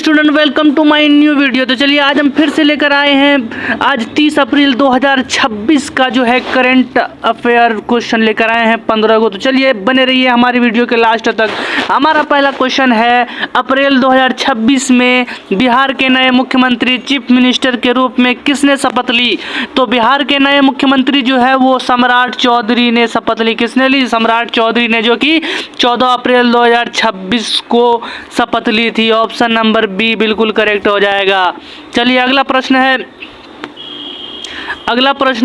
Student, welcome to my new video. तो चलिए आज हम फिर से लेकर आए हैं आज 30 अप्रैल 2026 का जो है करंट अफेयर क्वेश्चन लेकर आए हैं 15 को। तो चलिए बने रहिए हमारी वीडियो के लास्ट तक। हमारा पहला क्वेश्चन है, अप्रैल 2026 में बिहार के नए मुख्यमंत्री चीफ मिनिस्टर के रूप में किसने शपथ ली? तो बिहार के नए मुख्यमंत्री जो है वो सम्राट चौधरी ने शपथ ली। किसने ली? सम्राट चौधरी ने, जो कि 14 अप्रैल 2026 को शपथ ली थी। ऑप्शन नंबर बी बिल्कुल करेक्ट हो जाएगा। चलिए अगला प्रश्न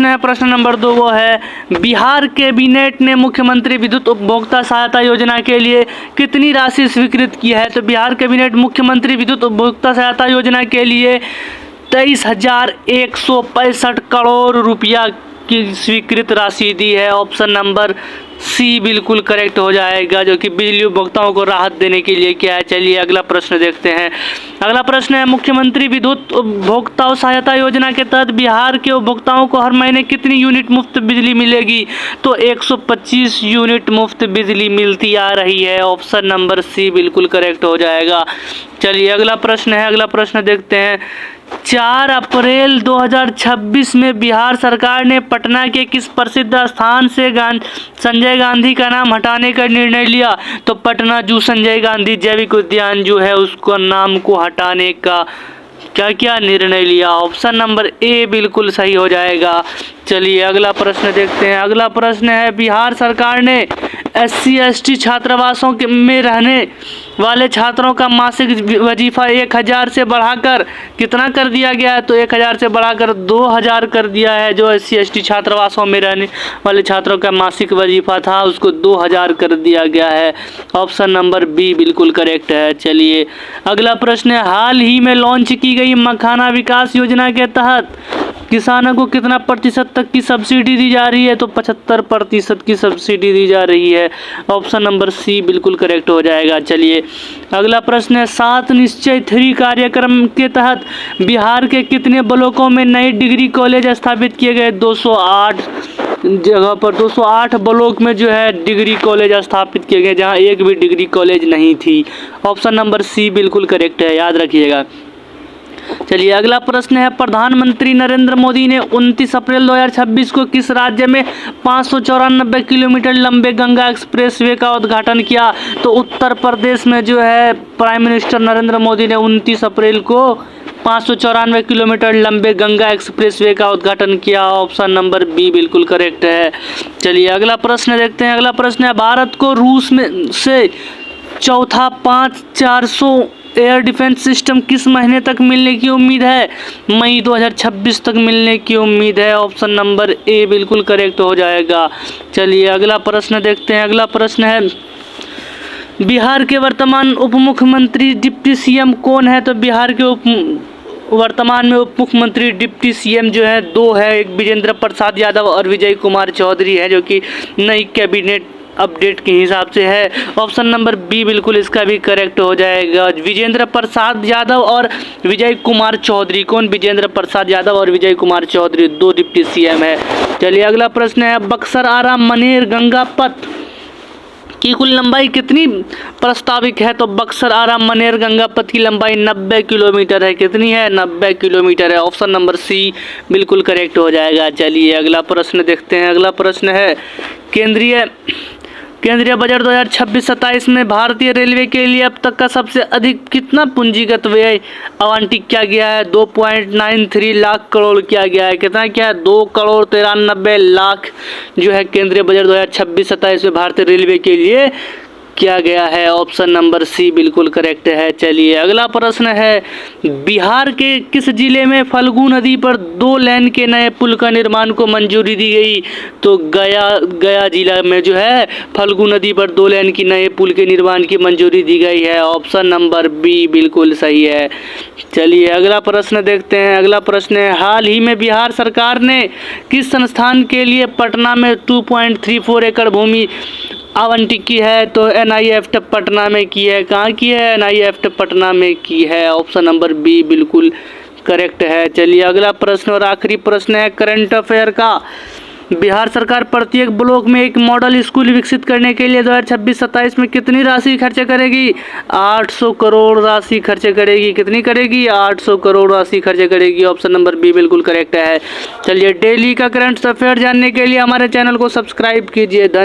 है, प्रश्न नंबर 2। वो है, बिहार कैबिनेट ने मुख्यमंत्री विद्युत उपभोक्ता सहायता योजना के लिए कितनी राशि स्वीकृत की है? तो बिहार कैबिनेट मुख्यमंत्री विद्युत उपभोक्ता सहायता योजना के लिए 23,165 करोड़ रुपया की स्वीकृत राशि दी है। ऑप्शन नंबर सी बिल्कुल करेक्ट हो जाएगा, जो कि बिजली उपभोक्ताओं को राहत देने के लिए किया है। चलिए अगला प्रश्न देखते हैं। अगला प्रश्न है, मुख्यमंत्री विद्युत उपभोक्ता सहायता योजना के तहत बिहार के उपभोक्ताओं को हर महीने कितनी यूनिट मुफ्त बिजली मिलेगी? तो 125 यूनिट मुफ्त बिजली मिलती आ रही है। ऑप्शन नंबर सी बिल्कुल करेक्ट हो जाएगा। चलिए अगला प्रश्न है, अगला प्रश्न देखते हैं। 4 अप्रैल 2026 में बिहार सरकार ने पटना के किस प्रसिद्ध स्थान से संजय गांधी का नाम हटाने का निर्णय लिया? तो पटना जू संजय गांधी जैविक उद्यान जो है उसको नाम को हटाने का क्या निर्णय लिया? ऑप्शन नंबर ए बिल्कुल सही हो जाएगा। चलिए अगला प्रश्न देखते हैं। अगला प्रश्न है, बिहार सरकार ने SC ST छात्रावासों में रहने वाले छात्रों का मासिक वजीफा 1000 से बढ़ाकर कितना कर दिया गया है? तो 1000 से बढ़ाकर 2000 कर दिया है। जो SC ST छात्रावासों में रहने वाले छात्रों का मासिक वजीफा था उसको 2000 कर दिया गया है। ऑप्शन नंबर बी बिल्कुल करेक्ट है। चलिए अगला प्रश्न है, हाल ही में लॉन्च की गई मखाना विकास योजना के तहत किसानों को कितना प्रतिशत तक की सब्सिडी दी जा रही है? तो 75% की सब्सिडी दी जा रही है। ऑप्शन नंबर सी बिल्कुल करेक्ट हो जाएगा। चलिए अगला प्रश्न है, 7 निश्चय 3 कार्यक्रम के तहत बिहार के कितने ब्लॉकों में नए डिग्री कॉलेज स्थापित किए गए? 208 जगह पर 208 ब्लॉक में जो है डिग्री कॉलेज स्थापित किए गए, जहां एक भी डिग्री कॉलेज नहीं थी। ऑप्शन नंबर सी बिल्कुल करेक्ट है, याद रखिएगा। चलिए अगला प्रश्न है, प्रधानमंत्री नरेंद्र मोदी ने 29 अप्रैल 2026 को किस राज्य में 594 किलोमीटर लंबे गंगा एक्सप्रेसवे का उद्घाटन किया? तो उत्तर प्रदेश में जो है प्राइम मिनिस्टर नरेंद्र मोदी ने 29 अप्रैल को 594 किलोमीटर लंबे गंगा एक्सप्रेसवे का उद्घाटन किया। ऑप्शन नंबर बी बिल्कुल करेक्ट है। चलिए अगला प्रश्न देखते हैं। अगला प्रश्न है, भारत को रूस में से चौथा 5400 एयर डिफेंस सिस्टम किस महीने तक मिलने की उम्मीद है? मई 2026 तक मिलने की उम्मीद है। ऑप्शन नंबर ए बिल्कुल करेक्ट हो जाएगा। चलिए अगला प्रश्न देखते हैं। अगला प्रश्न है, बिहार के वर्तमान उप मुख्यमंत्री डिप्टी CM कौन है? तो बिहार के वर्तमान में उप मुख्यमंत्री डिप्टी CM जो है 2 है, एक विजेंद्र प्रसाद यादव और विजय कुमार चौधरी है, जो कि नई कैबिनेट अपडेट के हिसाब से है। ऑप्शन नंबर बी बिल्कुल इसका भी करेक्ट हो जाएगा। विजेंद्र प्रसाद यादव और विजय कुमार चौधरी। कौन? विजेंद्र प्रसाद यादव और विजय कुमार चौधरी 2 डिप्टी CM है। चलिए अगला प्रश्न है, बक्सर आरा मनेर गंगा पथ की कुल लंबाई कितनी प्रस्तावित है? तो बक्सर आरा मनेर गंगा पथ की लंबाई 90 किलोमीटर है। कितनी है? 90 किलोमीटर है। ऑप्शन नंबर सी बिल्कुल करेक्ट हो जाएगा। चलिए अगला प्रश्न देखते हैं। अगला प्रश्न है, केंद्रीय बजट 2026-27 में भारतीय रेलवे के लिए अब तक का सबसे अधिक कितना पूंजीगत व्यय आवंटित किया गया है? 2.93 लाख करोड़ किया गया है। कितना क्या है? 2 करोड़ 93 लाख जो है केंद्रीय बजट 2026-27 में भारतीय रेलवे के लिए किया गया है। ऑप्शन नंबर सी बिल्कुल करेक्ट है। चलिए अगला प्रश्न है, बिहार के किस जिले में फल्गु नदी पर 2 लेन के नए पुल का निर्माण को मंजूरी दी गई? तो गया जिला में जो है फल्गु नदी पर 2 लेन की नए पुल के निर्माण की मंजूरी दी गई है। ऑप्शन नंबर बी बिल्कुल सही है। चलिए अगला प्रश्न देखते हैं। अगला प्रश्न है, हाल ही में बिहार सरकार ने किस संस्थान के लिए पटना में 2.34 एकड़ भूमि आवंटित की है? तो NIFT पटना में की है। कहाँ की है? NIFT पटना में की है। ऑप्शन नंबर बी बिल्कुल करेक्ट है। चलिए अगला प्रश्न और आखिरी प्रश्न है करंट अफेयर का, बिहार सरकार प्रत्येक ब्लॉक में एक मॉडल स्कूल विकसित करने के लिए 2026-27 में कितनी राशि खर्च करेगी? 800 करोड़ राशि खर्च करेगी। कितनी करेगी? 800 करोड़ राशि खर्च करेगी। ऑप्शन नंबर बी बिल्कुल करेक्ट है। चलिए, डेली का करंट अफेयर जानने के लिए हमारे चैनल को सब्सक्राइब कीजिए। धन्यवाद।